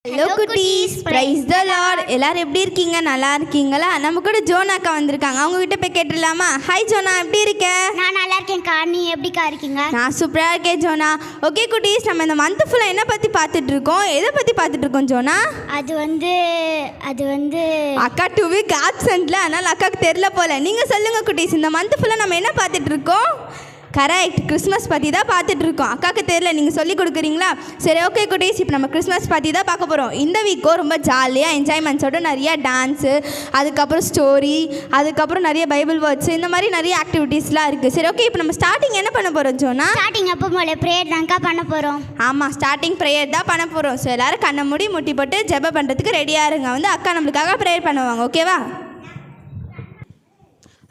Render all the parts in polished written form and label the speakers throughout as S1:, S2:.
S1: Hello குட்டீஸ், praise the Lord. எல்லாரும் எப்படி இருக்கீங்க? நல்லா இருக்கீங்களா? நம்ம கூட ஜோனா அக்கா வந்திருக்காங்க. அவங்க கிட்ட போய் கேட்டுடலாமா? ஹாய் ஜோனா, எப்படி இருக்க?
S2: நான் நல்லா இருக்கேன்க்கா. நீ எப்படிக்கா இருக்கீங்க?
S1: நான் சூப்பராக இருக்கேன் ஜோனா. ஓகே குட்டீஸ், நம்ம இந்த மந்த் ஃபுல்லாக என்ன பற்றி பார்த்துட்டு இருக்கோம்? எதை பற்றி பார்த்துட்டு இருக்கோம் ஜோனா?
S2: அது வந்து
S1: அக்கா 2 வீக் ஆப்சென்ட்ல, அதனால் அக்காவுக்கு தெரில போல. நீங்கள் சொல்லுங்கள் குட்டீஸ், இந்த மந்த் ஃபுல்லாக நம்ம என்ன பார்த்துட்டு இருக்கோம்? கரெக்ட், கிறிஸ்மஸ் பற்றி தான் பார்த்துட்டு இருக்கோம். அக்காவுக்கு தெரியல, நீங்கள் சொல்லி கொடுக்குறீங்களா? சரி, ஓகே குட்டீஸ், இப்போ நம்ம கிறிஸ்மஸ் பற்றி தான் பார்க்க போகிறோம். இந்த வீக்கோ ரொம்ப ஜாலியாக என்ஜாய்மெண்ட்ஸோட நிறைய டான்ஸு, அதுக்கப்புறம் ஸ்டோரி, அதுக்கப்புறம் நிறைய பைபிள் வேர்ட்ஸ், இந்த மாதிரி நிறைய ஆக்டிவிட்டீஸ்லாம் இருக்குது. சரி, ஓகே, இப்போ நம்ம ஸ்டார்டிங் என்ன பண்ண போகிறோம் ஜோனா?
S2: ஸ்டார்டிங் அப்போ போல ப்ரேயர் தான்க்கா பண்ண போகிறோம்.
S1: ஆமாம், ஸ்டார்டிங் ப்ரேயர் தான் பண்ண போகிறோம். ஸோ எல்லோரும் கண்ணை மூடி முட்டி போட்டு ஜெபம் பண்ணுறதுக்கு ரெடியாக இருங்க. வந்து அக்கா நம்மளுக்காக ப்ரேயர் பண்ணுவாங்க. ஓகேவா?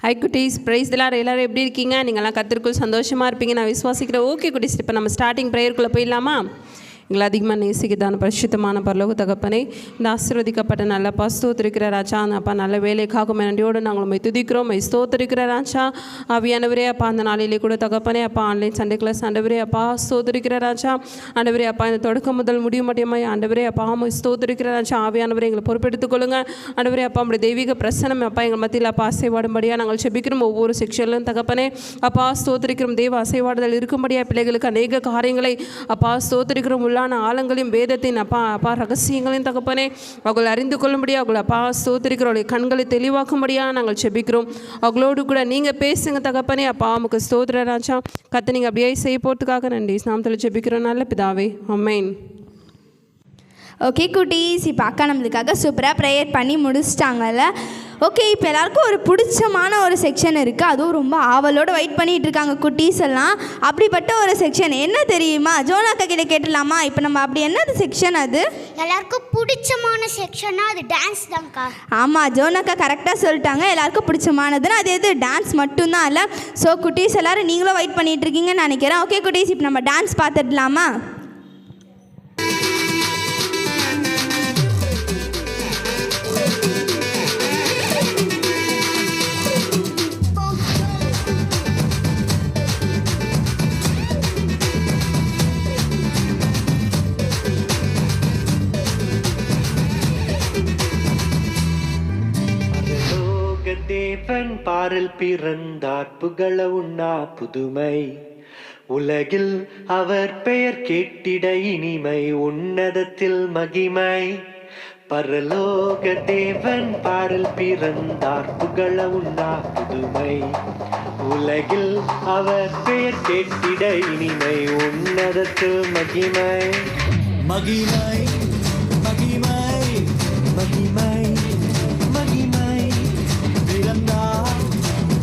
S3: ஹை குட்டீஸ், பிரைஸ் தி லார்ட். எல்லாரும் எப்படி இருக்கீங்க? நீங்கள்லாம் கர்த்தருக்குள் சந்தோஷமாக இருப்பீங்க நான் விசுவாசிக்கிறேன். ஓகே குட்டீஸ், இப்போ நம்ம ஸ்டார்டிங் ப்ரேயருக்குள்ளே போயிடலாமா? எங்களை அதிகமாக நேசிக்கதான பரிசுத்தமான பரலோக தகப்பனே, இந்த ஆசீர்வதிக்கப்பட்ட நல்ல ஸ்தோத்திரிக்கிற ராஜா, அப்பா நல்ல வேலைக்காக நன்றியோடு நாங்கள் உண்மை துதிக்கிறோம், ஸ்தோத்திரிக்கிற ராஜா. ஆவியானவரே அப்பா, அந்த நாளிலே கூட தகப்பனே அப்பா, ஆன்லைன் சண்டே கிளாஸ் ஆண்டவரே அப்பா ஸ்தோத்திரிக்கிற ராஜா. ஆண்டவரே அப்பா, இந்த தொடக்கம் முதல் முடிவு மட்டுமே ஆண்டவரே அப்பா ஸ்தோத்திரிக்கிற ராஜா. ஆவியானவரே எங்களை பொறுப்பெடுத்துக் கொள்ளுங்க ஆண்டவரே அப்பா. நம்முடைய தெய்வீக பிரசனம் அப்பா எங்கள் மத்தியில் அப்பா அசைவாடும்படியாக நாங்கள் செபிக்கிறோம். ஒவ்வொரு செக்ஷன்லையும் தகப்பனே அப்பா ஸ்தோத்திரிக்கிறோம். தெய்வ அசைவாடுதல் இருக்கும்படியாக பிள்ளைகளுக்கு அநேக காரியங்களை அப்பா ஸ்தோத்திரிக்கிறோம். ஆழங்களையும் வேதத்தின் அப்பா ரகசியங்களையும் தகப்பனே அவர்கள் அறிந்து கொள்ளும்படியாக அவங்களை அப்பா ஸ்தோத்திரிக்கிறோம். அவளுடைய கண்களை தெளிவாக்கும்படியாக நாங்கள் செபிக்கிறோம். அவங்களோடு கூட நீங்கள் பேசுங்க தகப்பனே அப்பா. நமக்கு ஸ்தோத்திர ராஜா. கத்தை நீங்கள் அப்படியே செய்ய போகிறதுக்காக நன்றி. நாமத்தில் செபிக்கிறோம் நல்ல பிதாவே, ஆமென்.
S1: ஓகே குட்டீஸ், இப்போ அக்கா நம்மளுக்காக சூப்பராக ப்ரேயர் பண்ணி முடிச்சிட்டாங்கல்ல. ஓகே, இப்போ எல்லாருக்கும் ஒரு பிடிச்சமான ஒரு செக்ஷன் இருக்குது. அதுவும் ரொம்ப ஆவலோடு வெயிட் பண்ணிகிட்டு இருக்காங்க குட்டீஸ் எல்லாம். அப்படிப்பட்ட ஒரு செக்ஷன் என்ன தெரியுமா? ஜோனா அக்கா கிட்ட கேட்டலாமா? இப்போ நம்ம அப்படி என்னது செக்ஷன் அது?
S2: எல்லாருக்கும் பிடிச்சமான செக்ஷனா அது டான்ஸ் தான்க்கா.
S1: ஆமாம், ஜோனா அக்கா கரெக்டாக சொல்லிட்டாங்க. எல்லாருக்கும் பிடிச்சமானதுன்னா அது எது? டான்ஸ் மட்டும்தான் இல்லை. ஸோ குட்டீஸ் எல்லோரும் நீங்களும் வெயிட் பண்ணிகிட்டு இருக்கீங்கன்னு நினைக்கிறேன். ஓகே குட்டீஸ், இப்போ நம்ம டான்ஸ் பார்த்துடலாமா?
S4: தேவன் பாரில் பிறந்தார், புகழ உண்ணா புதுமை. உலகில் அவர் பெயர் கேட்டிட இனிமை, உன்னதத்தில் மகிமை. பரலோக தேவன் பாரில் பிறந்தார், புகழ உண்ணா புதுமை. உலகில் அவர் பெயர் கேட்டிட இனிமை, உன்னதத்தில் மகிமை. மகிமை மகிமை மகிமை மகிமை. பிறந்தார்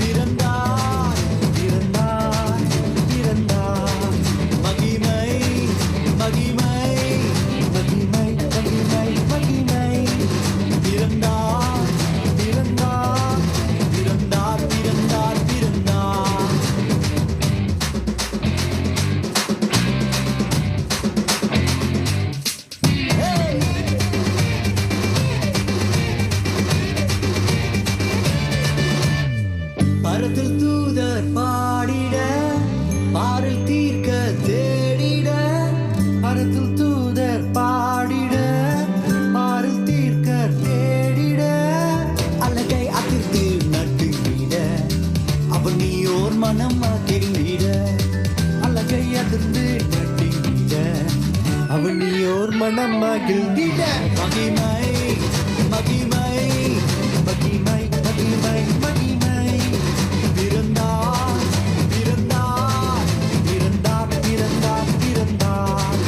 S4: பிறந்தார் பிறந்தார் பிறந்தார். மகிமை மகிமை மகிமை மகிமை மகிமை. பிறந்தார் பிறந்தார் பிறந்தார் பிறந்தார் பிறந்தார். பரத்தில் தூதர் பாடிட, பாரில் தீர்க்க தேடிட. பரத்தில் தூதர் பாடிட, பாரில் தீர்க்க தேடிட. அழகை அதிர்த்து நட்டுவிட, அவன் நீயோர் மனம் மகிழ்ந்திட. அழகை அதிர்ந்து நட்டுவிட, அவன் நீயோர் மனம் மகிழ்ந்திட. மகிமை மகிமை மகிமை மகிமை மகிமை. பிறந்தார் பிறந்தார் பிறந்தார் பிறந்தார் பிறந்தார்.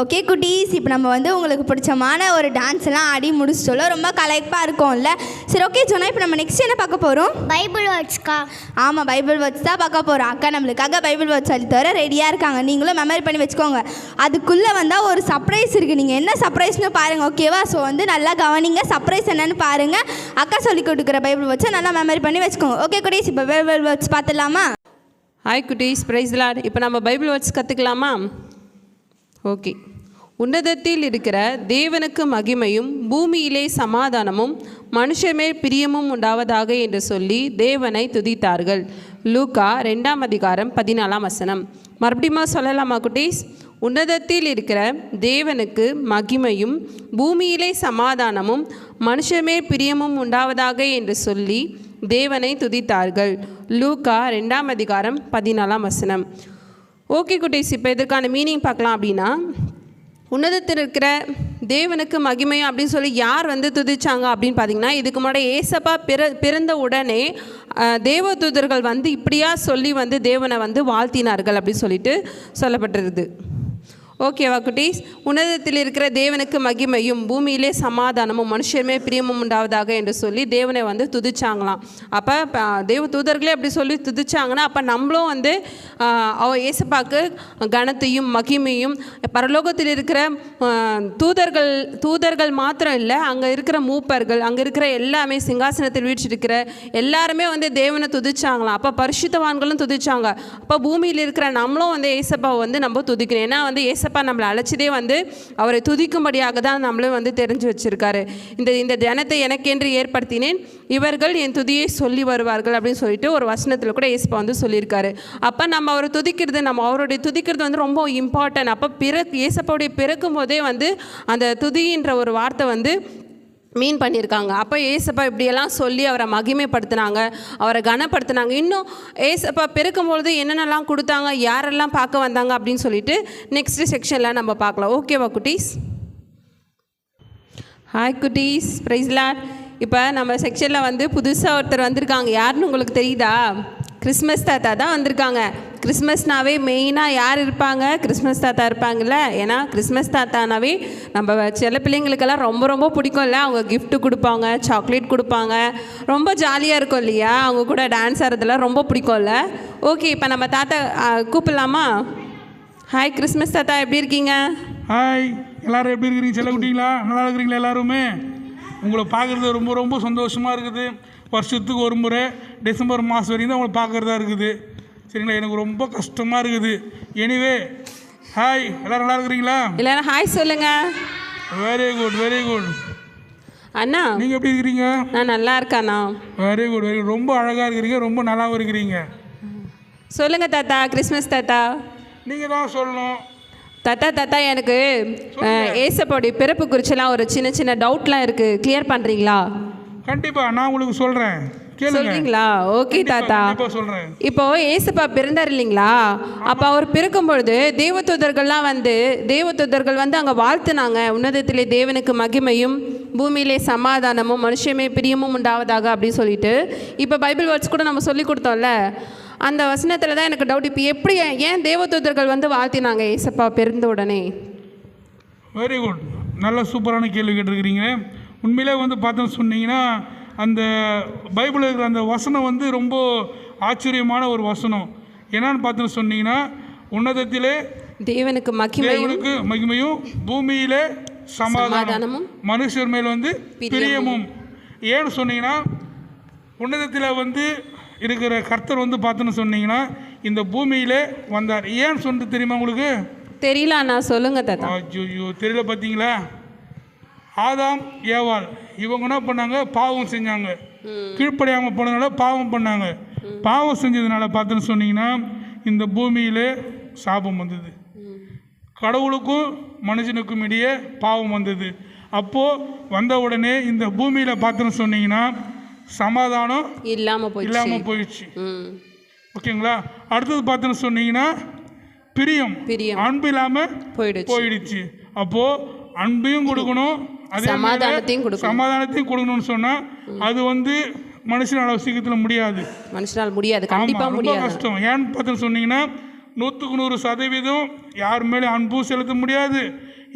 S1: ஓகே குட்டீஸ், இப்போ நம்ம வந்து உங்களுக்கு பிடிச்சமான ஒரு டான்ஸ் எல்லாம் ஆடி முடிச்சிட்டோம். ரொம்ப கலைப்பாக இருக்கும்ல. சரி, ஓகே ஜோனா, இப்போ நம்ம நெக்ஸ்ட் என்ன பார்க்க போகிறோம்?
S2: பைபிள் வேர்ட்ஸ்க்கா.
S1: ஆமாம், பைபிள் வேர்ட்ஸ் தான் பார்க்க போகிறோம். அக்கா நம்மளுக்காக பைபிள் வேர்ட்ஸ் சொல்லி தர ரெடியாக இருக்காங்க. நீங்களும் மெமரி பண்ணி வச்சுக்கோங்க. அதுக்குள்ளே வந்தால் ஒரு சர்ப்ரைஸ் இருக்குது. நீங்கள் என்ன சர்ப்ரைஸ்னு பாருங்கள், ஓகேவா? ஸோ வந்து நல்லா கவனிங்க, சர்ப்ரைஸ் என்னன்னு பாருங்கள். அக்கா சொல்லி கொடுக்குற பைபிள் வேர்ட்ஸை நல்லா மெமரி பண்ணி வச்சுக்கோங்க. ஓகே குட்டீஸ், இப்போ பைபிள் வேர்ட்ஸ் பார்த்துடலாமா?
S3: ஹாய் குட்டீஸ், பிரைஸ் தி லார்ட். இப்போ நம்ம பைபிள் வேர்ட்ஸ் கற்றுக்கலாமா? ஓகே. உன்னதத்தில் இருக்கிற தேவனுக்கு மகிமையும் பூமியிலே சமாதானமும் மனுஷமேல் பிரியமும் உண்டாவதாக என்று சொல்லி தேவனை துதித்தார்கள். லூக்கா 2ஆம் அதிகாரம் 14ஆம் வசனம். மறுபடியும் சொல்லலாமா குட்டீஸ்? உன்னதத்தில் இருக்கிற தேவனுக்கு மகிமையும் பூமியிலே சமாதானமும் மனுஷமே பிரியமும் உண்டாவதாக என்று சொல்லி தேவனை துதித்தார்கள். லூக்கா 2ஆம் அதிகாரம் 14ஆம் வசனம். ஓகே குட்டீஸ், இப்போ இதற்கான மீனிங் பார்க்கலாம். அப்படின்னா உன்னதத்தில் இருக்கிற தேவனுக்கு மகிமையும் அப்படின்னு சொல்லி யார் துதிச்சாங்க அப்படின்னு பார்த்தீங்கன்னா, இதுக்கு முன்னாடி ஏசப்பா பிறந்த உடனே தேவதூதர்கள் இப்படியா சொல்லி தேவனை வாழ்த்தினார்கள் அப்படின்னு சொல்லிட்டு சொல்லப்பட்டிருது. ஓகேவா குட்டீஸ்? உன்னதத்தில் இருக்கிற தேவனுக்கு மகிமையும் பூமியிலே சமாதானமும் மனுஷமே பிரியமும் உண்டாவதாக என்று சொல்லி தேவனை துதிச்சாங்களாம். அப்போ தேவ தூதர்களே அப்படி சொல்லி துதிச்சாங்கன்னா, அப்போ நம்மளும் ஏசப்பாக்கு கனத்தையும் மகிமையும் பரலோகத்தில் இருக்கிற தூதர்கள் மாத்திரம் இல்லை, அங்கே இருக்கிற மூப்பர்கள், அங்கே இருக்கிற எல்லாமே சிங்காசனத்தில் வீற்றிருக்கிற எல்லாருமே தேவனை துதிச்சாங்களாம். அப்போ பரிசுத்தவான்களும் துதிச்சாங்க. அப்போ பூமியில் இருக்கிற நம்மளும் ஏசப்பாவை நம்ம துதிக்கணும். ஏன்னா ஏசப்பா நம்மளை அழைச்சதே அவரை துதிக்கும்படியாக தான் நம்மளும் தெரிஞ்சு வச்சிருக்காரு. இந்த ஜனத்தை எனக்கென்று ஏற்படுத்தினேன், இவர்கள் என் துதியை சொல்லி வருவார்கள் அப்படின்னு சொல்லிட்டு ஒரு வசனத்தில் கூட ஏசப்பா சொல்லியிருக்காரு. அப்போ நம்ம அவரை துதிக்கிறது, நம்ம அவருடைய துதிக்கிறது ரொம்ப இம்பார்ட்டன்ட். அப்போ ஏசப்பாவுடைய பிறக்கும் போதே அந்த துதின்ற ஒரு வார்த்தை மீன் பண்ணியிருக்காங்க. அப்போ ஏசப்பா இப்படியெல்லாம் சொல்லி அவரை மகிமைப்படுத்தினாங்க, அவரை கனப்படுத்தினாங்க. இன்னும் ஏசப்பா பிறக்கும்பொழுது என்னென்னலாம் கொடுத்தாங்க, யாரெல்லாம் பார்க்க வந்தாங்க அப்படின்னு சொல்லிட்டு நெக்ஸ்ட் செக்ஷனில் நம்ம பார்க்கலாம். ஓகேவா குட்டீஸ்? ஹாய் குட்டீஸ், பிரைஸ் லார்ட். இப்போ நம்ம செக்ஷனில் புதுசாக ஒருத்தர் வந்திருக்காங்க. யாருன்னு உங்களுக்கு தெரியுதா? கிறிஸ்மஸ் தாத்தா தான் வந்திருக்காங்க. கிறிஸ்மஸ்னாவே மெயினாக யார் இருப்பாங்க? கிறிஸ்மஸ் தாத்தா இருப்பாங்கல்ல. ஏன்னா கிறிஸ்மஸ் தாத்தானாவே நம்ம சில பிள்ளைங்களுக்கெல்லாம் ரொம்ப ரொம்ப பிடிக்கும்ல. அவங்க கிஃப்ட்டு கொடுப்பாங்க, சாக்லேட் கொடுப்பாங்க, ரொம்ப ஜாலியாக இருக்கும் இல்லையா? அவங்க கூட டான்ஸ் ஆடுறதுலாம் ரொம்ப பிடிக்கும்ல. ஓகே, இப்போ நம்ம தாத்தா கூப்பிடலாமா? ஹாய் கிறிஸ்மஸ் தாத்தா, எப்படி இருக்கீங்க?
S5: ஹாய், எல்லோரும் எப்படி இருக்கிறீங்க? செல்ல குட்டிங்களா, நல்லா இருக்கிறீங்களா? எல்லாருமே உங்களை பார்க்குறது ரொம்ப ரொம்ப சந்தோஷமாக இருக்குது. வருஷத்துக்கு ஒரு முறை டிசம்பர் மாதம் வரைக்கும் தான் உங்களை பார்க்குறதா இருக்குது. சரிங்களா? எனக்கு ரொம்ப கஷ்டமாக இருக்குது. எனிவே ஹாய், எல்லோரும் நல்லா இருக்கிறீங்களா?
S3: எல்லாரும் ஹாய் சொல்லுங்க.
S5: Very good, very good.
S3: அண்ணா
S5: நீங்கள் எப்படி இருக்கிறீங்க?
S3: நான் நல்லா இருக்கேண்ணா.
S5: Very good, very good. ரொம்ப அழகாக இருக்கிறீங்க, ரொம்ப நல்லாவும் இருக்கிறீங்க.
S3: சொல்லுங்கள் தாத்தா. கிறிஸ்மஸ் தாத்தா
S5: நீங்கள் தான் சொல்லணும்.
S3: தாத்தா எனக்கு ஏசப்பாவுடைய பிறப்பு குறிச்செல்லாம் ஒரு சின்ன சின்ன டவுட்லாம் இருக்குது, கிளியர் பண்ணுறீங்களா?
S5: கண்டிப்பாக நான் உங்களுக்கு சொல்கிறேன்,
S3: சொல்றீங்களா? ஓகே தாத்தா. இப்போ ஏசப்பா பிறந்தார் இல்லைங்களா? அப்போ அவர் பிறக்கும் பொழுது தேவதூதர்கள் அங்கே வாழ்த்துனாங்க, உன்னதத்திலே தேவனுக்கு மகிமையும் பூமியிலே சமாதானமும் மனுஷமே பிரியமும் உண்டாவதாக அப்படின்னு சொல்லிட்டு. இப்போ பைபிள் வேர்ட்ஸ் கூட நம்ம சொல்லி கொடுத்தோம்ல, அந்த வசனத்தில் தான் எனக்கு டவுட். இப்போ எப்படி, ஏன் தேவதூதர்கள் வாழ்த்தினாங்க ஏசப்பா பிறந்த உடனே?
S5: வெரி குட், நல்ல சூப்பரான கேள்வி கேட்டிருக்கிறீங்க. உண்மையிலே பார்த்தோன்னு சொன்னீங்கன்னா, அந்த பைபிளில் இருக்கிற அந்த வசனம் ரொம்ப ஆச்சரியமான ஒரு வசனம். என்னன்னு பார்த்தோன்னு சொன்னீங்கன்னா, உன்னதத்திலே
S3: தேவனுக்கு
S5: மகிமையும் பூமியிலே சமாதானமும் மனுஷர் மேல் பிரியமும். ஏன்னு சொன்னீங்கன்னா, உன்னதத்தில் இருக்கிற கர்த்தர் பார்த்தோன்னு சொன்னீங்கன்னா இந்த பூமியிலே வந்தார். ஏன்னு சொல்லிட்டு தெரியுமா உங்களுக்கு?
S3: தெரியல அண்ணா, சொல்லுங்க தாத்தா.
S5: ஐயோ, தெரியல. பார்த்தீங்களா? ஆதாம் ஏவாள் இவங்க என்ன பண்ணாங்க? பாவம் செஞ்சாங்க. கீழ்ப்படியாமல் போனதுனால பாவம் பண்ணாங்க. பாவம் செஞ்சதுனால பார்த்தோன்னு சொன்னீங்கன்னா இந்த பூமியிலே சாபம் வந்தது. கடவுளுக்கும் மனுஷனுக்கும் இடையே பாவம் வந்தது. அப்போது வந்த உடனே இந்த பூமியில் பார்த்தோன்னு சொன்னீங்கன்னா சமாதானம் இல்லாமல் போயிடுச்சு. ஓகேங்களா? அடுத்தது பார்த்தோன்னு சொன்னீங்கன்னா பிரியம், அன்பு இல்லாமல் போயிடுச்சு. அப்போது அன்பையும் கொடுக்கணும், அதே சமாதானத்தையும் கொடுக்கணும்னு சொன்னால் அது மனுஷனால சீக்கிரத்தில் முடியாது.
S3: மனுஷனால் முடியாது, கண்டிப்பாக முடியாது,
S5: ரொம்ப கஷ்டம். ஏன்னு பார்த்தோன்னு சொன்னீங்கன்னா 100% யார் மேலேயும் அன்பும் செலுத்த முடியாது,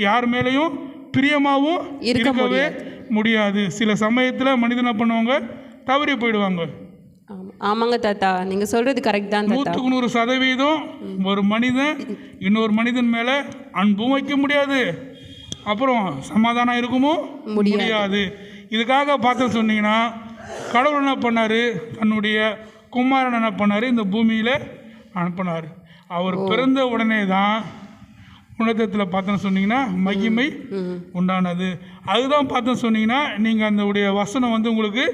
S5: யார் மேலேயும் பிரியமாகவும் இருக்கவே முடியாது. சில சமயத்தில் மனிதனை பண்ணுவாங்க, தவறி போயிடுவாங்க.
S3: ஆமாங்க தாத்தா, நீங்கள் சொல்கிறது கரெக்ட் தான்.
S5: 100% ஒரு மனிதன் இன்னொரு மனிதன் மேலே அன்பும் வைக்க முடியாது, அப்புறம் சமாதானம் இருக்குமோ முடியாது. இதுக்காக பார்த்து சொன்னீங்கன்னா கடவுள் என்ன பண்ணார்? தன்னுடைய குமாரன் என்ன பண்ணார்? இந்த பூமியில் அனுப்பினார். அவர் பிறந்த உடனே தான் உன்னதத்தில் பார்த்தோன்னு சொன்னீங்கன்னா மகிமை உண்டானது. அதுதான் பார்த்தோன்னு சொன்னீங்கன்னா நீங்கள் அந்த உடைய வசனம் உங்களுக்கு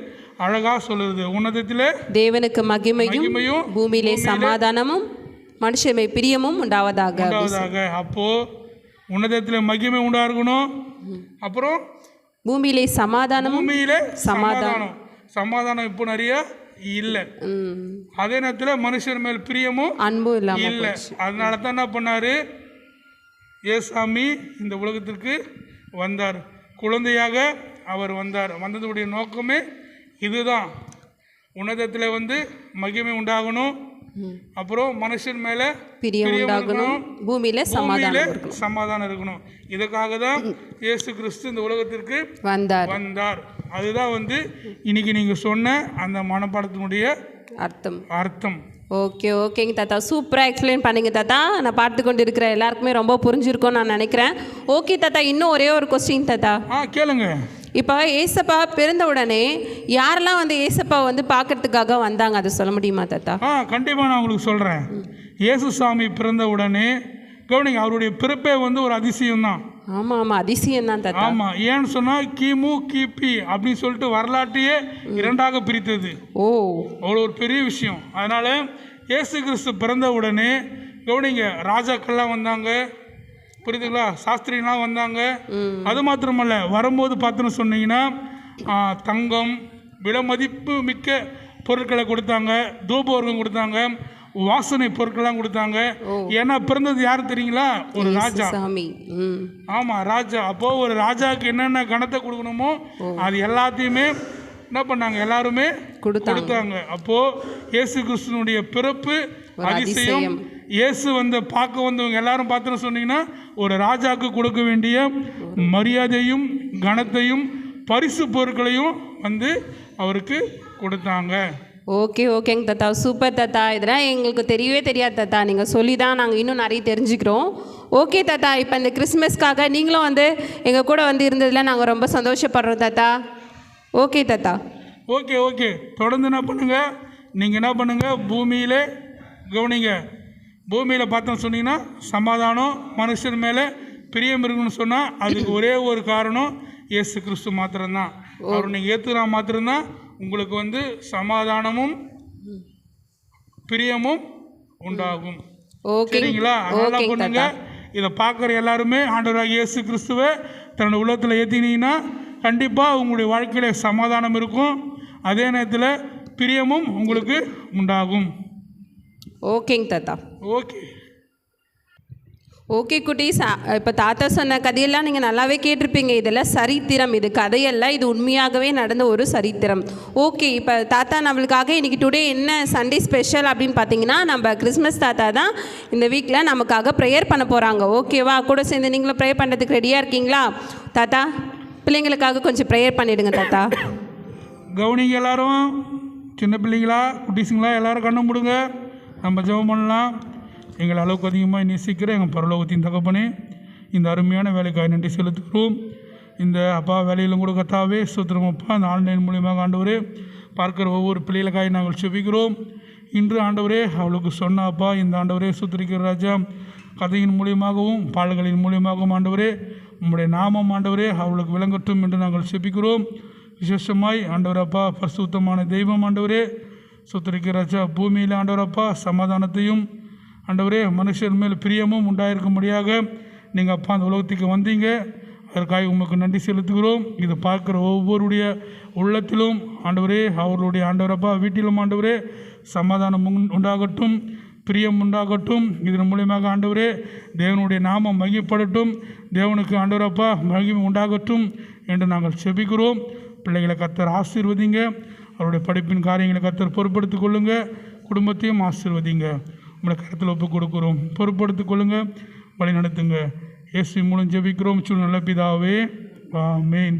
S5: அழகாக சொல்லுது. உன்னதத்திலே
S3: தேவனுக்கு மகிமையும்
S5: மகிமையும்
S3: பூமியிலே சமாதானமும் மனுஷமை பிரியமும் உண்டாவதாக.
S5: அப்போ உன்னதத்தில் மகிமை உண்டாகணும். அப்புறம்
S3: பூமியிலே சமாதானம்.
S5: பூமியிலே சமாதானம் இப்போ நிறைய இல்லை. அதே நேரத்தில் மனுஷர் மேல் பிரியமும்
S3: அன்பும்
S5: இல்லை. அதனால தான் என்ன பண்ணாரு, ஏசாமி இந்த உலகத்திற்கு வந்தார். குழந்தையாக அவர் வந்தார். வந்ததுடைய நோக்கமே இதுதான். உன்னதத்தில் வந்து மகிமை உண்டாகணும். அப்புறம் மனுஷன் மேலே
S3: பிரியம் உண்டாகணும். பூமியில
S5: சமாதானம் இருக்கணும். இதுக்காக தான் இயேசு கிறிஸ்து இந்த உலகத்திற்கு வந்தார். அதுதான் வந்து இன்னைக்கு நீங்கள் சொன்ன அந்த மனப்பாடத்தினுடைய அர்த்தம்.
S3: ஓகேங்க தாத்தா, சூப்பராக எக்ஸ்பிளைன் பண்ணிங்க தாத்தா. நான் பார்த்து கொண்டு இருக்கிற எல்லாருக்குமே ரொம்ப புரிஞ்சிருக்கும்னு நான் நினைக்கிறேன். ஓகே தாத்தா, இன்னும் ஒரே ஒரு கொஸ்டின் தாத்தா.
S5: கேளுங்க.
S3: இப்போ ஏசப்பா பிறந்த உடனே யாரெல்லாம் வந்து ஏசப்பா வந்து பார்க்கறதுக்காக வந்தாங்க, அதை சொல்ல முடியுமா தாத்தா?
S5: கண்டிப்பாக நான் உங்களுக்கு சொல்கிறேன். இயேசு சாமி பிறந்த உடனே கவனிங்க, அவருடைய பிறப்பே வந்து ஒரு அதிசயம் தான்.
S3: ஆமாம், அதிசயம் தான் தாத்தா.
S5: ஆமாம், ஏன்னு சொன்னால் கிமு கிபி அப்படின்னு சொல்லிட்டு வரலாற்றையே இரண்டாக பிரித்தது. அவ்வளோ ஒரு பெரிய விஷயம். அதனால் இயேசு கிறிஸ்து பிறந்த உடனே கவனிங்க, ராஜாக்கள்லாம் வந்தாங்க, புரியுதுங்களா, சாஸ்திரிலாம் வந்தாங்க. அது மாத்திரமல்ல, வரும்போது பார்த்துன்னு சொன்னீங்கன்னா தங்கம், விலை மதிப்பு மிக்க பொருட்களை கொடுத்தாங்க, தூபவர்க்கம் கொடுத்தாங்க, வாசனை பொருட்கள்லாம் கொடுத்தாங்க. ஏன்னா பிறந்தது யாரு தெரியுங்களா? ஒரு ராஜா. ஆமாம், ராஜா. அப்போது ஒரு ராஜாவுக்கு என்னென்ன கணத்தை கொடுக்கணுமோ அது எல்லாத்தையுமே என்ன பண்ணாங்க, எல்லாருமே கொடுத்தாங்க. அப்போது இயேசு கிறிஸ்துனுடைய பிறப்பு அதிசயம். இயேசு வந்து பார்க்க வந்தவங்க எல்லாரும் பார்த்துன்னு சொன்னீங்கன்னா ஒரு ராஜாவுக்கு கொடுக்க வேண்டிய மரியாதையும் கனத்தையும் பரிசு பொருட்களையும் வந்து அவருக்கு கொடுத்தாங்க.
S3: ஓகேங்க தாத்தா, சூப்பர் தாத்தா. இதெல்லாம் எங்களுக்கு தெரியவே தெரியாது தாத்தா, நீங்கள் சொல்லி தான் நாங்கள் இன்னும் நிறைய தெரிஞ்சுக்கிறோம். ஓகே தாத்தா, இப்போ இந்த கிறிஸ்மஸ்க்காக நீங்களும் வந்து எங்கள் கூட வந்து இருந்ததில் நாங்கள் ரொம்ப சந்தோஷப்படுறோம் தாத்தா. ஓகே தாத்தா.
S5: ஓகே தொடர்ந்து என்ன பண்ணுங்கள், நீங்கள் என்ன பண்ணுங்கள், பூமியிலே கவனிங்க. பூமியில் பார்த்தோன்னு சொன்னீங்கன்னா சமாதானம், மனுஷன் மேலே பிரியம் இருக்குன்னு சொன்னால் அதுக்கு ஒரே ஒரு காரணம் இயேசு கிறிஸ்து மாத்திரம்தான். அவர் நீங்கள் ஏற்றுனா மாத்திரம்தான் உங்களுக்கு வந்து சமாதானமும் பிரியமும் உண்டாகும். சரிங்களா? அதனால பண்ணுங்க, இதை பார்க்குற எல்லாருமே ஆண்டவராகிய இயேசு கிறிஸ்துவை தன்னோட உள்ளத்தில் ஏற்றினீங்கன்னா கண்டிப்பாக உங்களுடைய வாழ்க்கையில் சமாதானம் இருக்கும். அதே நேரத்தில் பிரியமும் உங்களுக்கு உண்டாகும்.
S3: ஓகேங்க தாத்தா. ஓகே குட்டீஸ், இப்போ தாத்தா சொன்ன கதையெல்லாம் நீங்கள் நல்லாவே கேட்டிருப்பீங்க. இதெல்லாம் சரித்திரம், இது கதையல்ல, இது உண்மையாகவே நடந்த ஒரு சரித்திரம். ஓகே, இப்போ தாத்தா நம்மளுக்காக இன்றைக்கி டுடே என்ன சண்டே ஸ்பெஷல் அப்படின்னு பார்த்தீங்கன்னா, நம்ம கிறிஸ்மஸ் தாத்தா தான் இந்த வீக்கில் நமக்காக ப்ரேயர் பண்ண போகிறாங்க. ஓகேவா? கூட சேர்ந்து நீங்களும் ப்ரேயர் பண்ணுறதுக்கு ரெடியாக இருக்கீங்களா? தாத்தா, பிள்ளைங்களுக்காக கொஞ்சம் ப்ரேயர் பண்ணிவிடுங்க தாத்தா.
S5: கவனிங்க, எல்லாரும் சின்ன பிள்ளைங்களா குட்டீஸுங்களா எல்லோரும் கண்ணை மூடுங்க, நம்ம ஜெபம் பண்ணலாம். எங்கள் அளவுக்கு அதிகமாக நேசிக்கிற எங்கள் பரலோகத்தின் தகப்பனே, இந்த அருமையான வேலைக்காக நன்றி செலுத்துகிறோம். இந்த அப்பா வேலையிலும் கூட கத்தாவே சுத்திரமப்பா, இந்த ஆன்லைன் மூலியமாக ஆண்டவரே பார்க்குற ஒவ்வொரு பிள்ளைகளுக்காக நாங்கள் செபிக்கிறோம். இன்று ஆண்டவரே அவளுக்கு சொன்ன அப்பா, இந்த ஆண்டவரே சுத்திரிக்கிற ராஜா கதையின் மூலியமாகவும் பாடல்களின் மூலியமாகவும் ஆண்டவரே உம்முடைய நாமம் ஆண்டவரே அவளுக்கு விளங்கட்டும் என்று நாங்கள் செபிக்கிறோம். விசேஷமாய் ஆண்டவரப்பா பரிசுத்தமான தெய்வம் ஆண்டவரே சுத்திரிக்கிற ராஜா, பூமியில் ஆண்டவரப்பா சமாதானத்தையும் ஆண்டவரே மனுஷர் மேல் பிரியமும் உண்டாயிருக்கும்படியாக நீங்கள் அப்பா அந்த உலகத்துக்கு வந்தீங்க. அதற்காக உங்களுக்கு நன்றி செலுத்துகிறோம். இதை பார்க்குற ஒவ்வொருடைய உள்ளத்திலும் ஆண்டவரே, அவர்களுடைய ஆண்டவரப்பா வீட்டிலும் ஆண்டவரே சமாதானம் உண்டாகட்டும், பிரியம் உண்டாகட்டும். இதன் மூலியமாக ஆண்டவரே தேவனுடைய நாமம் மகிமைப்படட்டும், தேவனுக்கு ஆண்டவரப்பா மகிமை உண்டாகட்டும் என்று நாங்கள் செபிக்கிறோம். பிள்ளைகளை கர்த்தர் ஆசீர்வதிங்க, அவருடைய படிப்பின் காரியங்களை கர்த்தர் பொறுப்படுத்திக் கொள்ளுங்க, குடும்பத்தையும் ஆசீர்வதிங்க. உங்களை கருத்தில் ஒப்புக் கொடுக்குறோம், பொறுப்படுத்திக் கொள்ளுங்க, வழி நடத்துங்க. இயேசு மூலம் ஜெபிக்கிறோம் நல்ல பிதாவே, ஆமென்.